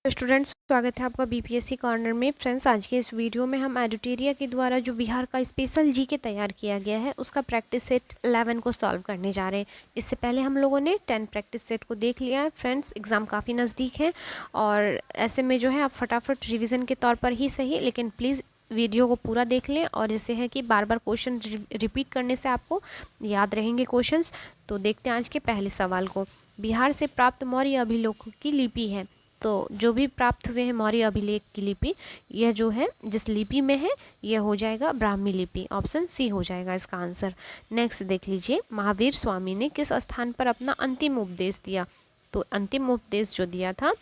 तो स्टूडेंट्स, स्वागत है आपका बीपीएससी कॉर्नर में। फ्रेंड्स, आज के इस वीडियो में हम एडिटोरिया के द्वारा जो बिहार का स्पेशल जीके तैयार किया गया है उसका प्रैक्टिस सेट 11 को सॉल्व करने जा रहे हैं। इससे पहले हम लोगों ने 10 प्रैक्टिस सेट को देख लिया है। फ्रेंड्स, एग्ज़ाम काफ़ी नज़दीक है और ऐसे में जो है आप फटाफट रिविज़न के तौर पर ही सही, लेकिन प्लीज़ वीडियो को पूरा देख लें। और इससे है कि बार बार क्वेश्चन रिपीट करने से आपको याद रहेंगे क्वेश्चंस। तो देखते हैं आज के पहले सवाल को। बिहार से प्राप्त मौर्य अभिलेखों की लिपि है। तो जो भी प्राप्त हुए हैं मौर्य अभिलेख की लिपि, यह जो है जिस लिपि में है यह हो जाएगा ब्राह्मी लिपि। ऑप्शन सी हो जाएगा इसका आंसर। नेक्स्ट देख लीजिए, महावीर स्वामी ने किस स्थान पर अपना अंतिम उपदेश दिया। तो अंतिम उपदेश जो दिया था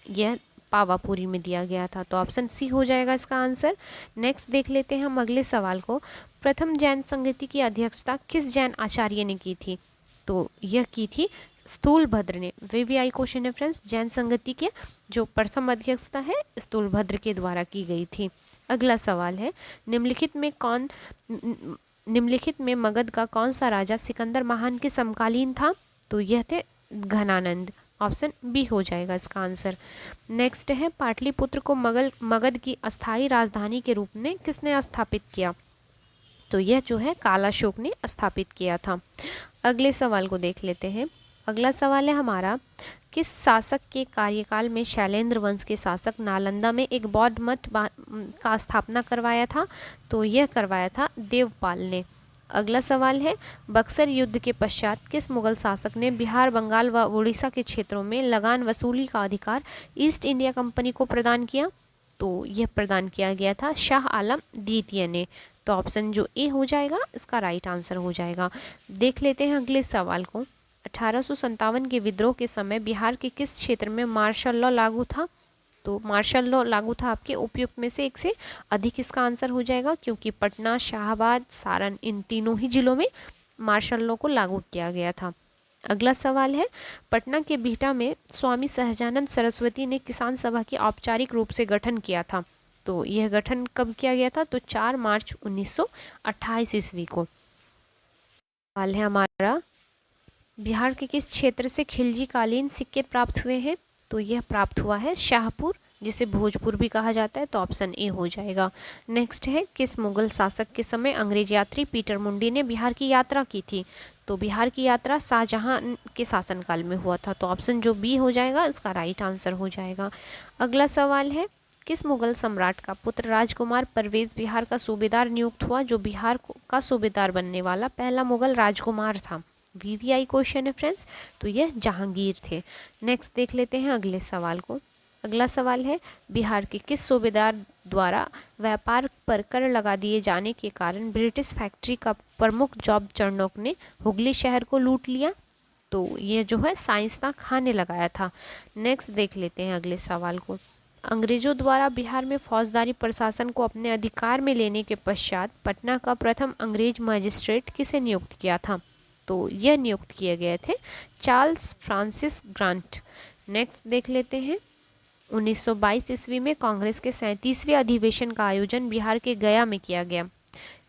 यह पावापुरी में दिया गया था। तो ऑप्शन सी हो जाएगा इसका आंसर। नेक्स्ट देख लेते हैं हम अगले सवाल को। प्रथम जैन संगति की अध्यक्षता किस जैन आचार्य ने की थी। तो यह की थी स्थूलभद्र ने। वीवीआई क्वेश्चन है फ्रेंड्स। जैन संगति के जो प्रथम अध्यक्षता है स्थूलभद्र के द्वारा की गई थी। अगला सवाल है, निम्नलिखित में मगध का कौन सा राजा सिकंदर महान के समकालीन था। तो यह थे घनानंद। ऑप्शन बी हो जाएगा इसका आंसर। नेक्स्ट है, पाटलिपुत्र को मगध की अस्थायी राजधानी के रूप में किसने स्थापित किया। तो यह जो है कालाशोक ने स्थापित किया था। अगले सवाल को देख लेते हैं। अगला सवाल है हमारा, किस शासक के कार्यकाल में शैलेंद्र वंश के शासक नालंदा में एक बौद्ध मठ का स्थापना करवाया था। तो यह करवाया था देवपाल ने। अगला सवाल है, बक्सर युद्ध के पश्चात किस मुगल शासक ने बिहार, बंगाल व उड़ीसा के क्षेत्रों में लगान वसूली का अधिकार ईस्ट इंडिया कंपनी को प्रदान किया। तो यह प्रदान किया गया था शाह आलम द्वितीय ने। तो ऑप्शन जो ए हो जाएगा इसका राइट आंसर हो जाएगा। देख लेते हैं अगले सवाल को। 1857 के विद्रोह के समय बिहार के किस क्षेत्र में मार्शल लॉ लागू था। तो मार्शल लॉ लागू था आपके उपयुक्त में से एक से अधिक इसका आंसर हो जाएगा, क्योंकि पटना, शाहबाद, सारण इन तीनों ही जिलों में मार्शल लॉ को लागू किया गया था। अगला सवाल है, पटना के बिहटा में स्वामी सहजानंद सरस्वती ने किसान सभा की औपचारिक रूप से गठन किया था। तो यह गठन कब किया गया था। तो 4 मार्च 1928 ईस्वी को। सवाल है हमारा, बिहार के किस क्षेत्र से खिलजी कालीन सिक्के प्राप्त हुए हैं। तो यह प्राप्त हुआ है शाहपुर, जिसे भोजपुर भी कहा जाता है। तो ऑप्शन ए हो जाएगा। नेक्स्ट है, किस मुगल शासक के समय अंग्रेज यात्री पीटर मुंडी ने बिहार की यात्रा की थी। तो बिहार की यात्रा शाहजहां के शासनकाल में हुआ था। तो ऑप्शन जो बी हो जाएगा इसका राइट आंसर हो जाएगा। अगला सवाल है, किस मुगल सम्राट का पुत्र राजकुमार परवेज बिहार का सूबेदार नियुक्त हुआ। जो बिहार का सूबेदार बनने वाला पहला मुगल राजकुमार था। वीवीआई क्वेश्चन है फ्रेंड्स। तो यह जहांगीर थे। नेक्स्ट देख लेते हैं अगले सवाल को। अगला सवाल है, बिहार के किस सूबेदार द्वारा व्यापार पर कर लगा दिए जाने के कारण ब्रिटिश फैक्ट्री का प्रमुख जॉब चर्नोक ने हुगली शहर को लूट लिया। तो ये जो है साइंसना खां ने लगाया था। नेक्स्ट देख लेते हैं अगले सवाल को। अंग्रेजों द्वारा बिहार में फौजदारी प्रशासन को अपने अधिकार में लेने के पश्चात पटना का प्रथम अंग्रेज मजिस्ट्रेट किसे नियुक्त किया था। तो यह नियुक्त किए गए थे चार्ल्स फ्रांसिस ग्रांट। नेक्स्ट देख लेते हैं, 1922 ईस्वी में कांग्रेस के 37वें अधिवेशन का आयोजन बिहार के गया में किया गया।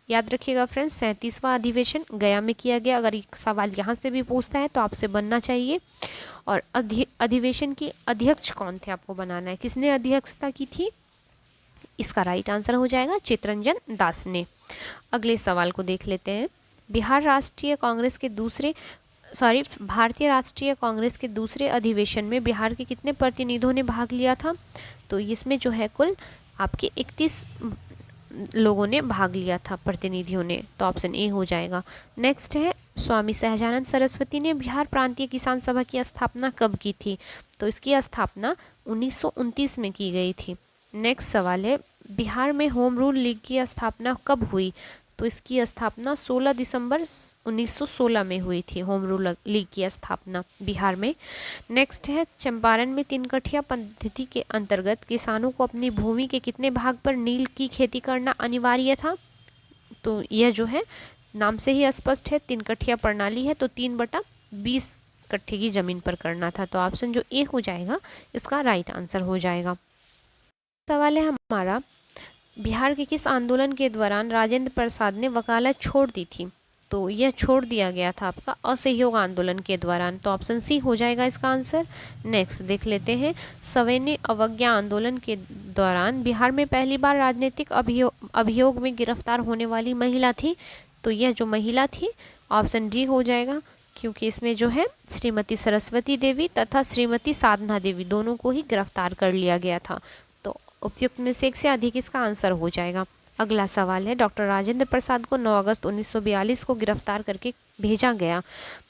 याद रखिएगा फ्रेंड्स, 37वां अधिवेशन गया में किया गया। अगर एक सवाल यहाँ से भी पूछता है तो आपसे बनना चाहिए। और अधिवेशन की अध्यक्ष कौन थे आपको बनाना है, किसने अध्यक्षता की थी। इसका राइट आंसर हो जाएगा चित्तरंजन दास ने। अगले सवाल को देख लेते हैं। भारतीय राष्ट्रीय कांग्रेस के दूसरे अधिवेशन में बिहार के कितने प्रतिनिधियों ने भाग लिया था। तो इसमें जो है कुल आपके 31 लोगों ने भाग लिया था, प्रतिनिधियों ने। तो ऑप्शन ए हो जाएगा। नेक्स्ट है, स्वामी सहजानंद सरस्वती ने बिहार प्रांतीय किसान सभा की स्थापना कब की थी। तो इसकी स्थापना 1929 में की गई थी। नेक्स्ट सवाल है, बिहार में होम रूल लीग की स्थापना कब हुई। तो इसकी स्थापना 16 दिसंबर 1916 में हुई थी, होम रूल लीग की स्थापना बिहार में। नेक्स्ट है, चंपारण में 3 कठिया पद्धति के अंतर्गत किसानों को अपनी भूमि के कितने भाग पर नील की खेती करना अनिवार्य था। तो यह जो है नाम से ही स्पष्ट है, 3 कठिया प्रणाली है। तो 3/20 कट्ठे की जमीन पर करना था। तो ऑप्शन जो ए हो जाएगा इसका राइट आंसर हो जाएगा। सवाल है हमारा, बिहार के किस आंदोलन के दौरान राजेंद्र प्रसाद ने वकालत छोड़ दी थी। तो यह छोड़ दिया गया था आपका असहयोग आंदोलन के दौरान। तो ऑप्शन सी हो जाएगा इसका आंसर। नेक्स्ट देख लेते हैं, सविनय अवज्ञा आंदोलन के दौरान बिहार में पहली बार राजनीतिक अभियोग में गिरफ्तार होने वाली महिला थी। तो यह जो महिला थी ऑप्शन डी हो जाएगा, क्योंकि इसमें जो है श्रीमती सरस्वती देवी तथा श्रीमती साधना देवी दोनों को ही गिरफ्तार कर लिया गया था। तो उपयुक्त में से एक से अधिक इसका आंसर हो जाएगा। अगला सवाल है, डॉक्टर राजेंद्र प्रसाद को 9 अगस्त 1942 को गिरफ्तार करके भेजा गया।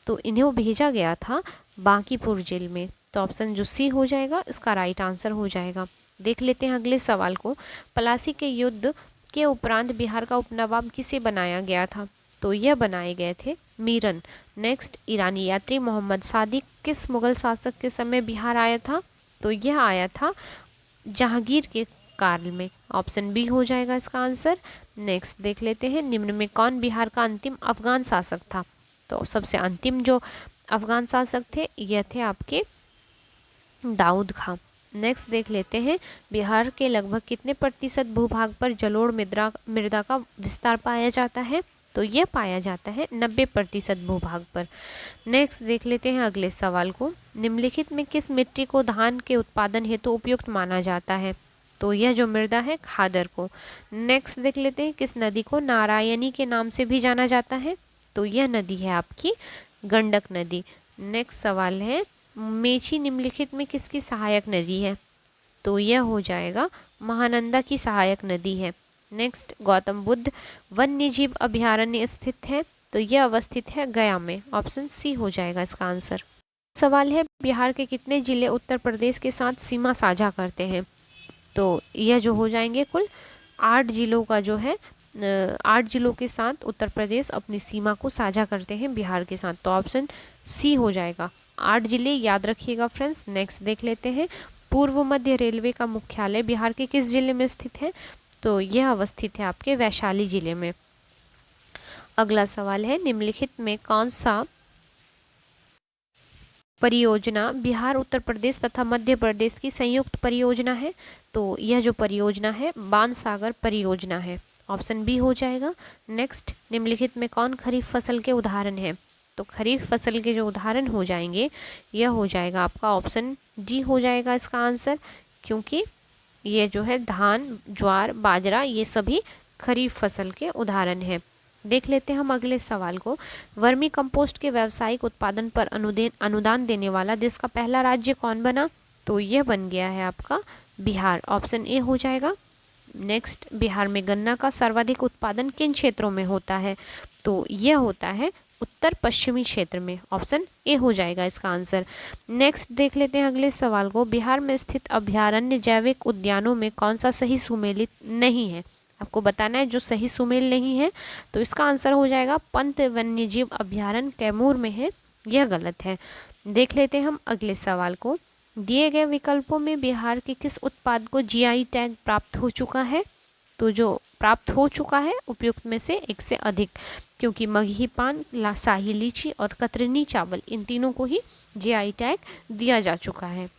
तो इन्हें भेजा गया था बांकीपुर जेल में। तो ऑप्शन जो सी हो जाएगा इसका राइट आंसर हो जाएगा। देख लेते हैं अगले सवाल को, पलासी के युद्ध के उपरांत बिहार का उपनवाब किसे बनाया गया था। तो यह बनाए गए थे मीरन। नेक्स्ट, ईरानी यात्री मोहम्मद सादिक किस मुगल शासक के समय बिहार आया था। तो यह आया था जहांगीर के काल में। ऑप्शन बी हो जाएगा इसका आंसर। नेक्स्ट देख लेते हैं, निम्न में कौन बिहार का अंतिम अफगान शासक था। तो सबसे अंतिम जो अफगान शासक थे यह थे आपके दाऊद खां। नेक्स्ट देख लेते हैं, बिहार के लगभग कितने प्रतिशत भूभाग पर जलोढ़ मृदा का विस्तार पाया जाता है। तो यह पाया जाता है 90% भूभाग पर। नेक्स्ट देख लेते हैं अगले सवाल को, निम्नलिखित में किस मिट्टी को धान के उत्पादन हेतु उपयुक्त माना जाता है। तो यह जो मृदा है खादर को। नेक्स्ट देख लेते हैं, किस नदी को नारायणी के नाम से भी जाना जाता है। तो यह नदी है आपकी गंडक नदी। नेक्स्ट सवाल है, मेची निम्नलिखित में किसकी सहायक नदी है। तो यह हो जाएगा महानंदा की सहायक नदी है। नेक्स्ट, गौतम बुद्ध वन्य जीव अभयारण्य स्थित है। तो यह अवस्थित है गया में। ऑप्शन सी हो जाएगा इसका आंसर। सवाल है, बिहार के कितने जिले उत्तर प्रदेश के साथ सीमा साझा करते हैं। तो यह जो हो जाएंगे कुल 8 जिलों का जो है 8 जिलों के साथ उत्तर प्रदेश अपनी सीमा को साझा करते हैं बिहार के साथ। तो ऑप्शन सी हो जाएगा, 8 जिले याद रखिएगा फ्रेंड्स। नेक्स्ट देख लेते हैं, पूर्व मध्य रेलवे का मुख्यालय बिहार के किस जिले में स्थित है। तो यह अवस्थित है आपके वैशाली जिले में। अगला सवाल है, निम्नलिखित में कौन सा परियोजना बिहार, उत्तर प्रदेश तथा मध्य प्रदेश की संयुक्त परियोजना है। तो यह जो परियोजना है बाणसागर परियोजना है। ऑप्शन बी हो जाएगा। नेक्स्ट, निम्नलिखित में कौन खरीफ फसल के उदाहरण है। तो खरीफ फसल के जो उदाहरण हो जाएंगे यह हो जाएगा आपका ऑप्शन डी हो जाएगा इसका आंसर, क्योंकि ये जो है धान, ज्वार, बाजरा ये सभी खरीफ फसल के उदाहरण हैं। देख लेते हैं हम अगले सवाल को, वर्मी कंपोस्ट के व्यावसायिक उत्पादन पर अनुदान देने वाला देश का पहला राज्य कौन बना। तो यह बन गया है आपका बिहार। ऑप्शन ए हो जाएगा। नेक्स्ट, बिहार में गन्ना का सर्वाधिक उत्पादन किन क्षेत्रों में होता है। तो यह होता है उत्तर पश्चिमी क्षेत्र में। ऑप्शन ए हो जाएगा इसका आंसर। नेक्स्ट देख लेते हैं अगले सवाल को, बिहार में स्थित अभयारण्य जैविक उद्यानों में कौन सा सही सुमेलित नहीं है। आपको बताना है जो सही सुमेल नहीं है। तो इसका आंसर हो जाएगा पंत वन्यजीव अभयारण्य कैमूर में है, यह गलत है। देख लेते हैं हम अगले सवाल को, दिए गए विकल्पों में बिहार के किस उत्पाद को जीआई टैग प्राप्त हो चुका है। तो जो प्राप्त हो चुका है उपयुक्त में से एक से अधिक, क्योंकि मगही पान, शाही लीची और कतरनी चावल इन तीनों को ही जीआई टैग दिया जा चुका है।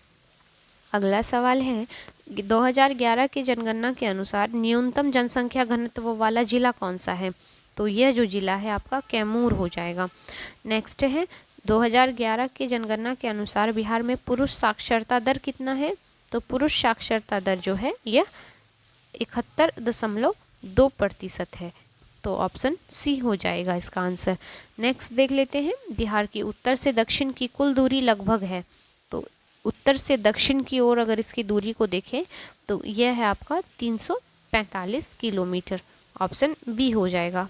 अगला सवाल है, 2011 की जनगणना के अनुसार न्यूनतम जनसंख्या घनत्व वाला जिला कौन सा है। तो यह जो जिला है आपका कैमूर हो जाएगा। नेक्स्ट है, 2011 की जनगणना के अनुसार बिहार में पुरुष साक्षरता दर कितना है। तो पुरुष साक्षरता दर जो है यह 71.2% है। तो ऑप्शन सी हो जाएगा इसका आंसर। नेक्स्ट देख लेते हैं, बिहार की उत्तर से दक्षिण की कुल दूरी लगभग है। तो उत्तर से दक्षिण की ओर अगर इसकी दूरी को देखें तो यह है आपका 345 किलोमीटर। ऑप्शन बी हो जाएगा।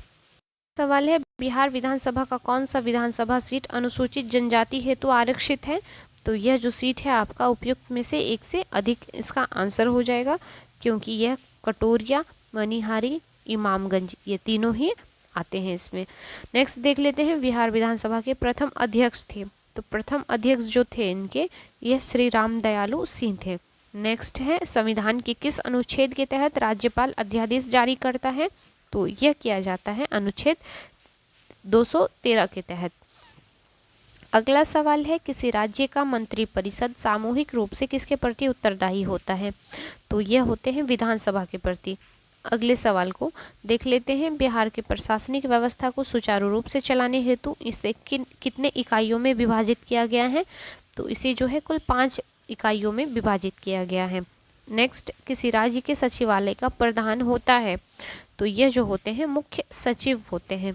सवाल है, बिहार विधानसभा का कौन सा विधानसभा सीट अनुसूचित जनजाति हेतु आरक्षित है। तो यह जो सीट है आपका उपयुक्त में से एक से अधिक इसका आंसर हो जाएगा, क्योंकि यह कटोरिया, मनिहारी, इमामगंज ये तीनों ही आते हैं इसमें। नेक्स्ट देख लेते हैं, बिहार विधानसभा के प्रथम अध्यक्ष थे। तो प्रथम अध्यक्ष जो थे इनके यह श्री राम दयालु सिंह थे। नेक्स्ट है, संविधान के किस अनुच्छेद के तहत राज्यपाल अध्यादेश जारी करता है। तो यह किया जाता है अनुच्छेद 213 के तहत। अगला सवाल है, किसी राज्य का मंत्रिपरिषद सामूहिक रूप से किसके प्रति उत्तरदायी होता है। तो यह होते हैं विधानसभा के प्रति। अगले सवाल को देख लेते हैं। बिहार की प्रशासनिक व्यवस्था को सुचारू रूप से चलाने हेतु इसे कितने इकाइयों में विभाजित किया गया है? तो इसे जो है कुल 5 इकाइयों में विभाजित किया गया है। नेक्स्ट, किसी राज्य के सचिवालय का प्रधान होता है? तो यह जो होते हैं मुख्य सचिव होते हैं।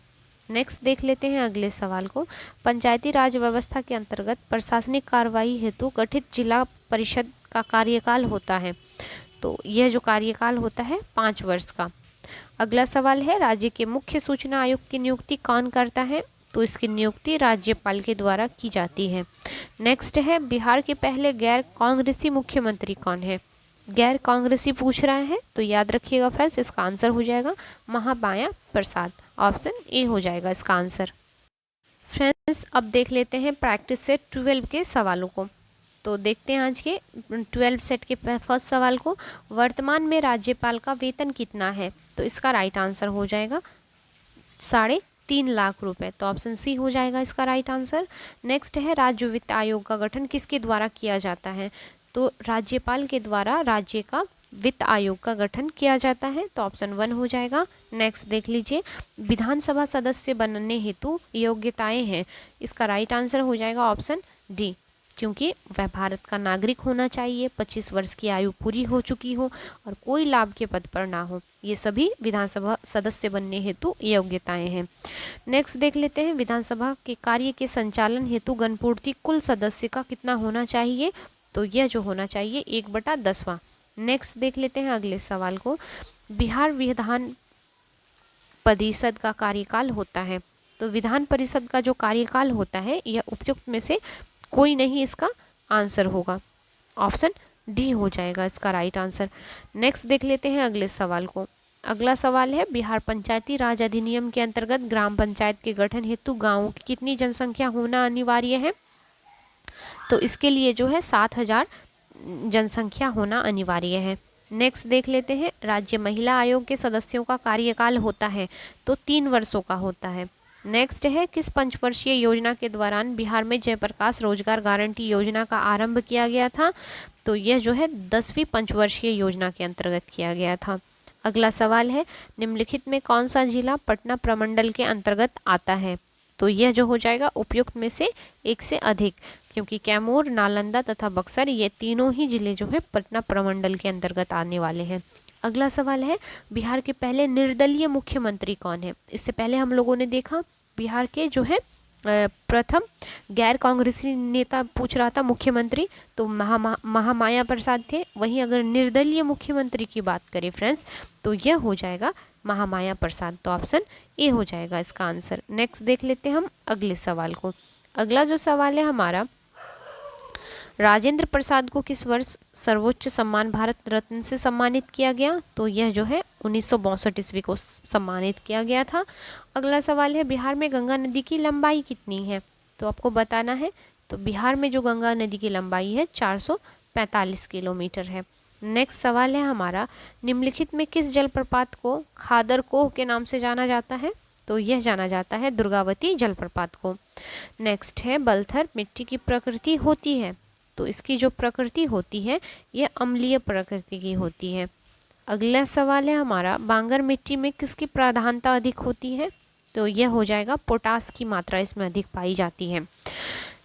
नेक्स्ट देख लेते हैं अगले सवाल को। पंचायती राज व्यवस्था के अंतर्गत प्रशासनिक कार्रवाई हेतु गठित जिला परिषद का कार्यकाल होता है? तो यह जो कार्यकाल होता है 5 वर्ष का। अगला सवाल है, राज्य के मुख्य सूचना आयुक्त की नियुक्ति कौन करता है? तो इसकी नियुक्ति राज्यपाल के द्वारा की जाती है। नेक्स्ट है, बिहार के पहले गैर कांग्रेसी मुख्यमंत्री कौन है? गैर कांग्रेसी पूछ रहा है तो याद रखिएगा फ्रेंड्स, इसका आंसर हो जाएगा महामाया प्रसाद। ऑप्शन ए हो जाएगा इसका आंसर। फ्रेंड्स अब देख लेते हैं प्रैक्टिस सेट 12 के सवालों को। तो देखते हैं आज के 12 सेट के फर्स्ट सवाल को। वर्तमान में राज्यपाल का वेतन कितना है? तो इसका राइट आंसर हो जाएगा 3.5 लाख रुपए। तो ऑप्शन सी हो जाएगा इसका राइट आंसर। नेक्स्ट है, राज्य वित्त आयोग का गठन किसके द्वारा किया जाता है? तो राज्यपाल के द्वारा राज्य का वित्त आयोग का गठन किया जाता है। तो ऑप्शन 1 हो जाएगा। नेक्स्ट देख लीजिए, विधानसभा सदस्य बनने हेतु योग्यताएं हैं। इसका राइट आंसर हो जाएगा ऑप्शन डी, क्योंकि वह भारत का नागरिक होना चाहिए, 25 वर्ष की आयु पूरी हो चुकी हो और कोई लाभ के पद पर ना हो। ये सभी विधानसभा सदस्य बनने हेतु योग्यताएं हैं। नेक्स्ट देख लेते हैं, विधानसभा के कार्य के संचालन हेतु गणपूर्ति कुल सदस्य का कितना होना चाहिए? तो यह जो होना चाहिए 1/10वां। नेक्स्ट देख लेते हैं अगले सवाल को। बिहार विधान परिषद का कार्यकाल होता है? तो विधान परिषद का जो कार्यकाल होता है यह उपयुक्त में से कोई नहीं इसका आंसर होगा। ऑप्शन डी हो जाएगा इसका राइट आंसर। नेक्स्ट देख लेते हैं अगले सवाल को। अगला सवाल है, बिहार पंचायती राज अधिनियम के अंतर्गत ग्राम पंचायत के गठन हेतु गांवों की कितनी जनसंख्या होना अनिवार्य है? तो इसके लिए जो है 7,000 जनसंख्या होना अनिवार्य है। नेक्स्ट देख लेते हैं, राज्य महिला आयोग के सदस्यों का कार्यकाल होता है? तो 3 वर्षों का होता है। नेक्स्ट है, किस पंचवर्षीय योजना के दौरान बिहार में जयप्रकाश रोजगार गारंटी योजना का आरंभ किया गया था? तो यह जो है 10वीं पंचवर्षीय योजना के अंतर्गत किया गया था। अगला सवाल है, निम्नलिखित में कौन सा जिला पटना प्रमंडल के अंतर्गत आता है? तो यह जो हो जाएगा उपयुक्त में से एक से अधिक, क्योंकि कैमूर, नालंदा तथा बक्सर ये तीनों ही जिले जो है पटना प्रमंडल के अंतर्गत आने वाले हैं। अगला सवाल है, बिहार के पहले निर्दलीय मुख्यमंत्री कौन है? इससे पहले हम लोगों ने देखा बिहार के जो है प्रथम गैर कांग्रेसी नेता पूछ रहा था मुख्यमंत्री, तो महामाया प्रसाद थे। वहीं अगर निर्दलीय मुख्यमंत्री की बात करें फ्रेंड्स, तो यह हो जाएगा महामाया प्रसाद। तो ऑप्शन ए हो जाएगा इसका आंसर। नेक्स्ट देख लेते हैं हम अगले सवाल को। अगला जो सवाल है हमारा, राजेंद्र प्रसाद को किस वर्ष सर्वोच्च सम्मान भारत रत्न से सम्मानित किया गया? तो यह जो है 1962 ईस्वी को सम्मानित किया गया था। अगला सवाल है, बिहार में गंगा नदी की लंबाई कितनी है? तो आपको बताना है। तो बिहार में जो गंगा नदी की लंबाई है 445 किलोमीटर है। नेक्स्ट सवाल है हमारा, निम्नलिखित में किस जलप्रपात को खादरकोह के नाम से जाना जाता है? तो यह जाना जाता है दुर्गावती जलप्रपात को। नेक्स्ट है, बलथर मिट्टी की प्रकृति होती है? तो इसकी जो प्रकृति होती है यह अम्लीय प्रकृति की होती है। अगला सवाल है हमारा, बांगर मिट्टी में किसकी प्रधानता अधिक होती है? तो यह हो जाएगा पोटास की मात्रा इसमें अधिक पाई जाती है।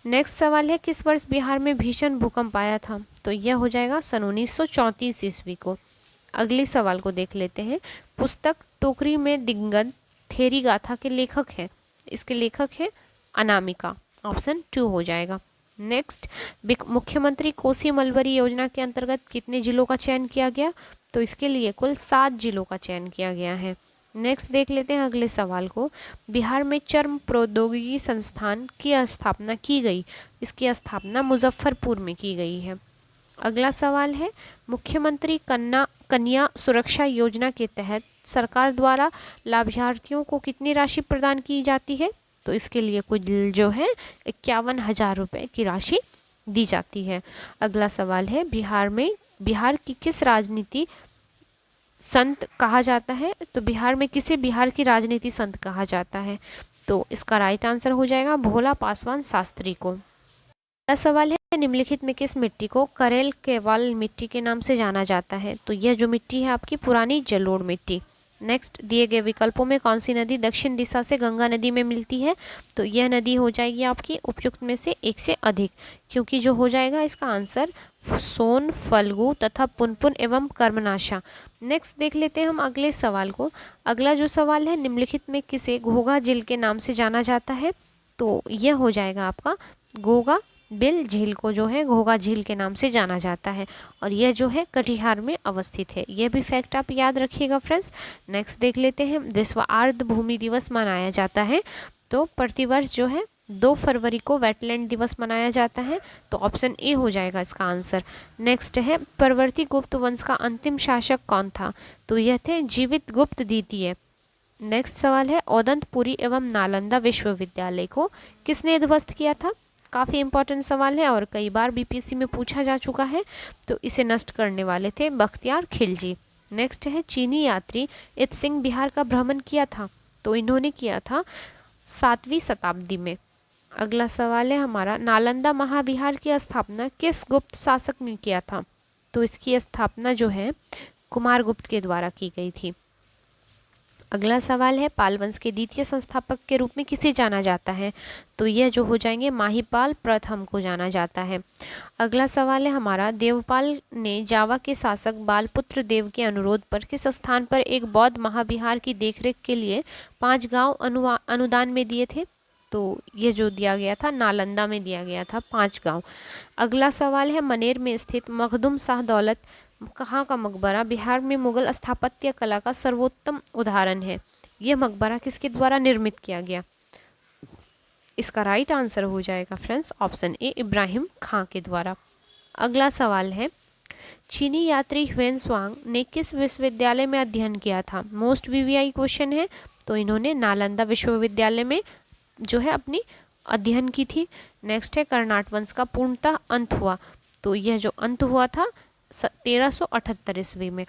नेक्स्ट सवाल है, किस वर्ष बिहार में भीषण भूकंप आया था? तो यह हो जाएगा सन 1934 ईस्वी को। अगले सवाल को देख लेते हैं, पुस्तक टोकरी में दिग्गज थेरी गाथा के लेखक हैं? इसके लेखक हैं अनामिका। ऑप्शन 2 हो जाएगा। नेक्स्ट, मुख्यमंत्री कोसी मलबरी योजना के अंतर्गत कितने जिलों का चयन किया गया? तो इसके लिए कुल 7 जिलों का चयन किया गया है। नेक्स्ट देख लेते हैं अगले सवाल को, बिहार में चर्म प्रौद्योगिकी संस्थान की स्थापना की गई? इसकी स्थापना मुजफ्फरपुर में की गई है। अगला सवाल है, मुख्यमंत्री कन्या सुरक्षा योजना के तहत सरकार द्वारा लाभार्थियों को कितनी राशि प्रदान की जाती है? तो इसके लिए कुल जो है 51,000 रुपये की राशि दी जाती है। अगला सवाल है, बिहार की किस राजनीति संत कहा जाता है? तो बिहार में किसे बिहार की राजनीति संत कहा जाता है? तो इसका राइट आंसर हो जाएगा भोला पासवान शास्त्री को। अगला सवाल है, निम्नलिखित में किस मिट्टी को करेल केवाल मिट्टी के नाम से जाना जाता है? तो यह जो मिट्टी है आपकी पुरानी जलोढ़ मिट्टी। नेक्स्ट, दिए गए विकल्पों में कौन सी नदी दक्षिण दिशा से गंगा नदी में मिलती है? तो यह नदी हो जाएगी आपकी उपयुक्त में से एक से अधिक, क्योंकि जो हो जाएगा इसका आंसर सोन, फल्गु तथा पुनपुन एवं कर्मनाशा। नेक्स्ट देख लेते हैं हम अगले सवाल को। अगला जो सवाल है, निम्नलिखित में किसे घोघा झील के नाम से जाना जाता है? तो यह हो जाएगा आपका घोघा बिल झील को जो है घोघा झील के नाम से जाना जाता है, और यह जो है कटिहार में अवस्थित है। यह भी फैक्ट आप याद रखिएगा फ्रेंड्स। नेक्स्ट देख लेते हैं, विश्व आर्द्र भूमि दिवस मनाया जाता है। तो प्रतिवर्ष जो है 2 फरवरी को वेटलैंड दिवस मनाया जाता है। तो ऑप्शन ए हो जाएगा इसका आंसर। नेक्स्ट है, परवर्ती गुप्त वंश का अंतिम शासक कौन था? तो यह थे जीवित गुप्त द्वितीय। नेक्स्ट सवाल है, औदंतपुरी एवं नालंदा विश्वविद्यालय को किसने ध्वस्त किया था? काफ़ी इंपॉर्टेंट सवाल है और कई बार बीपीएससी में पूछा जा चुका है। तो इसे नष्ट करने वाले थे बख्तियार खिलजी। नेक्स्ट है, चीनी यात्री इत सिंह बिहार का भ्रमण किया था? तो इन्होंने किया था 7वीं शताब्दी में। अगला सवाल है हमारा, नालंदा महाविहार की स्थापना किस गुप्त शासक ने किया था? तो इसकी स्थापना जो है कुमारगुप्त के द्वारा की गई थी। अगला सवाल है, पाल वंश के द्वितीय संस्थापक के रूप में किसे जाना जाता है? तो यह जो हो जाएंगे माहीपाल प्रथम को जाना जाता है। अगला सवाल है हमारा, देवपाल ने जावा के शासक बालपुत्र देव के अनुरोध पर किस स्थान पर एक बौद्ध महाविहार की देखरेख के लिए 5 गांव अनुदान में दिए थे? तो ये जो दिया गया था नालंदा में दिया गया था 5 गांव। अगला सवाल है, मनेर में स्थित मखदूम शाह दौलत कहाँ का मकबरा बिहार में मुगल स्थापत्य कला का सर्वोत्तम उदाहरण है? यह मकबरा किसके द्वारा निर्मित किया गया? इसका राइट आंसर हो जाएगा फ्रेंड्स ऑप्शन ए, इब्राहिम खां के द्वारा। अगला सवाल है, चीनी यात्री ह्वेनत्सांग ने किस विश्वविद्यालय में अध्ययन किया था? मोस्ट वीवीआई क्वेश्चन है। तो इन्होंने नालंदा विश्वविद्यालय में जो है अपनी अध्ययन की थी। नेक्स्ट है, कर्नाट वंश का पूर्णतः अंत हुआ? तो यह जो अंत हुआ था 1378 ईस्वी में।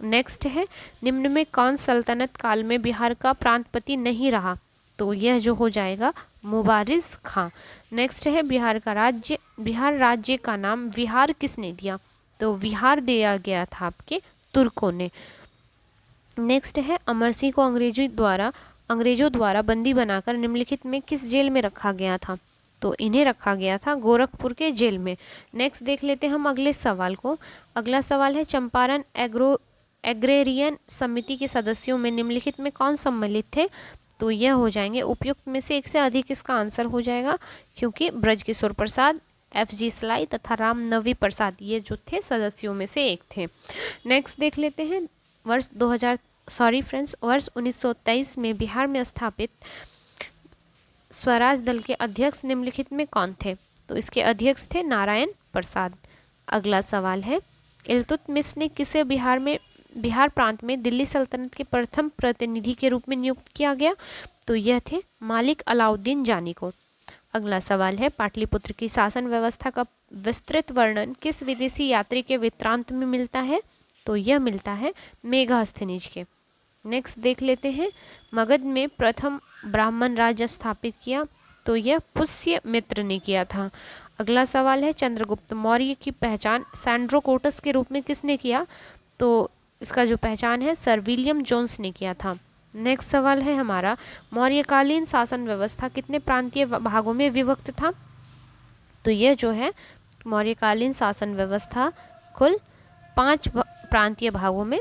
नेक्स्ट है, निम्न में कौन सल्तनत काल में बिहार का प्रांतपति नहीं रहा? तो यह जो हो जाएगा मुबारिज खां। नेक्स्ट है, बिहार राज्य का नाम विहार किसने दिया? तो विहार दिया गया था आपके तुर्कों ने। नेक्स्ट है, अमर सिंह को अंग्रेजों द्वारा बंदी बनाकर निम्नलिखित में किस जेल में रखा गया था? तो इन्हें रखा गया था गोरखपुर के जेल में। नेक्स्ट देख लेते हैं हम अगले सवाल को। अगला सवाल है, चंपारण एग्रेरियन समिति के सदस्यों में निम्नलिखित में कौन सम्मिलित थे? तो यह हो जाएंगे उपयुक्त में से एक से अधिक, इसका आंसर हो जाएगा, क्योंकि ब्रजकिशोर प्रसाद, FG सलाई तथा राम नवी प्रसाद ये जो थे सदस्यों में से एक थे। नेक्स्ट देख लेते हैं, वर्ष 1923 में बिहार में स्थापित स्वराज दल के अध्यक्ष निम्नलिखित में कौन थे? तो इसके अध्यक्ष थे नारायण प्रसाद। अगला सवाल है, इल्तुतमिश ने किसे बिहार प्रांत में दिल्ली सल्तनत के प्रथम प्रतिनिधि के रूप में नियुक्त किया गया? तो यह थे मालिक अलाउद्दीन जानी को। अगला सवाल है, पाटलिपुत्र की शासन व्यवस्था का विस्तृत वर्णन किस विदेशी यात्री के वृत्तांत में मिलता है? तो यह मिलता है मेगास्थनीज के। नेक्स्ट देख लेते हैं, मगध में प्रथम ब्राह्मण राज्य स्थापित किया? तो यह पुष्यमित्र ने किया था। अगला सवाल है, चंद्रगुप्त मौर्य की पहचान सैंड्रोकोटस के रूप में किसने किया? तो इसका जो पहचान है सर विलियम जोन्स ने किया था। नेक्स्ट सवाल है हमारा, मौर्यकालीन शासन व्यवस्था कितने प्रांतीय भागों में विभक्त था? तो यह जो है मौर्यकालीन शासन व्यवस्था कुल 5 प्रांतीय भागों में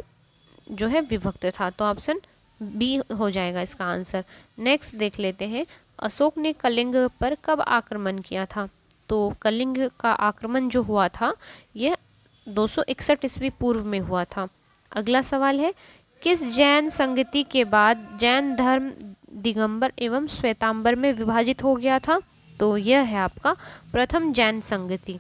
जो है विभक्त था। तो ऑप्शन बी हो जाएगा इसका आंसर। नेक्स्ट देख लेते हैं, अशोक ने कलिंग पर कब आक्रमण किया था? तो कलिंग का आक्रमण जो हुआ था यह 261 ईस्वी पूर्व में हुआ था। अगला सवाल है, किस जैन संगति के बाद जैन धर्म दिगंबर एवं श्वेतांबर में विभाजित हो गया था? तो यह है आपका प्रथम जैन संगति।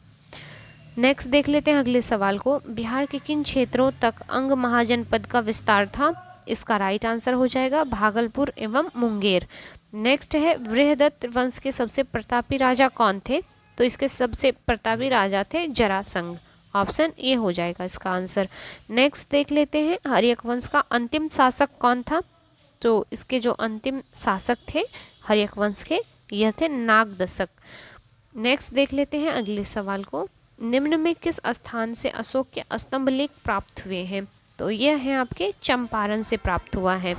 नेक्स्ट देख लेते हैं अगले सवाल को, बिहार के किन क्षेत्रों तक अंग महाजनपद का विस्तार था? इसका राइट आंसर हो जाएगा भागलपुर एवं मुंगेर। नेक्स्ट है, बृहदत्त वंश के सबसे प्रतापी राजा कौन थे? तो इसके सबसे प्रतापी राजा थे जरासंध। ऑप्शन ए हो जाएगा इसका आंसर। नेक्स्ट देख लेते हैं, हर्यक वंश का अंतिम शासक कौन था? तो इसके जो अंतिम शासक थे हर्यक वंश के यह थे नागदशक। नेक्स्ट देख लेते हैं अगले सवाल को। निम्न में किस स्थान से अशोक के स्तंभ लेख प्राप्त हुए हैं? तो यह है आपके चंपारण से प्राप्त हुआ है।